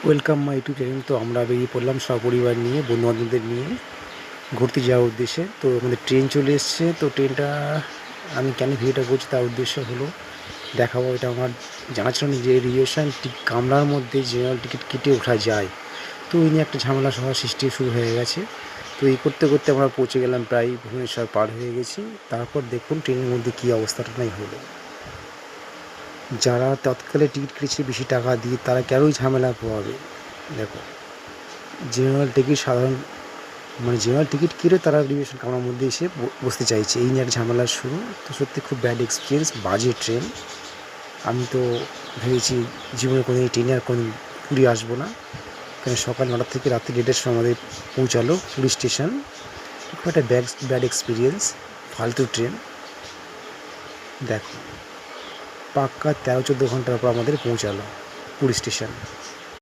Welcome my YouTube channel. তো আমরা বেরিয়ে পড়লাম সপরিবার নিয়ে, বন্ধুবান্ধবদের নিয়ে ঘুরতে যাওয়ার উদ্দেশ্যে। তো আমাদের ট্রেন চলে এসছে। তো ট্রেনটা আমি কেন ভিডিওটা করছি তার উদ্দেশ্য হলো দেখাবো, এটা আমার জানা ছিল না যে রিজার্ভেশন কামরার মধ্যে জেনারেল টিকিট কেটে ওঠা যায়। তো এই নিয়ে একটা ঝামেলা সবার সৃষ্টি শুরু হয়ে গেছে। তো এই করতে করতে আমরা পৌঁছে গেলাম, প্রায় ভুবনেশ্বর পার হয়ে গেছি। তারপর দেখুন ট্রেনের মধ্যে কী অবস্থাটা নাই হলো। যারা তৎকালে টিকিট কেটেছে বেশি টাকা দিয়ে, তারা কেনই ঝামেলা পোহাবে। দেখো, জেনারেল টিকিট সাধারণ জেনারেল টিকিট কেটে তারা রিজার্ভেশন কামরার মধ্যে এসে বসতে চাইছে, এই নিয়ে একটা ঝামেলার শুরু। তো সত্যি খুব ব্যাড এক্সপিরিয়েন্স, বাজে ট্রেন। আমি তো ভেবেছি জীবনে কোনো ট্রেনে আর কোনো পুরী আসবো না, কারণ সকাল 9টা থেকে রাত্রি 1টার সময় আমাদের পৌঁছালো পুরী স্টেশন। খুব একটা ব্যাড এক্সপিরিয়েন্স, ফালতু ট্রেন। দেখো, পাক্কা 13-14 ঘন্টার পর আমাদের পৌঁছালো পুরী স্টেশন।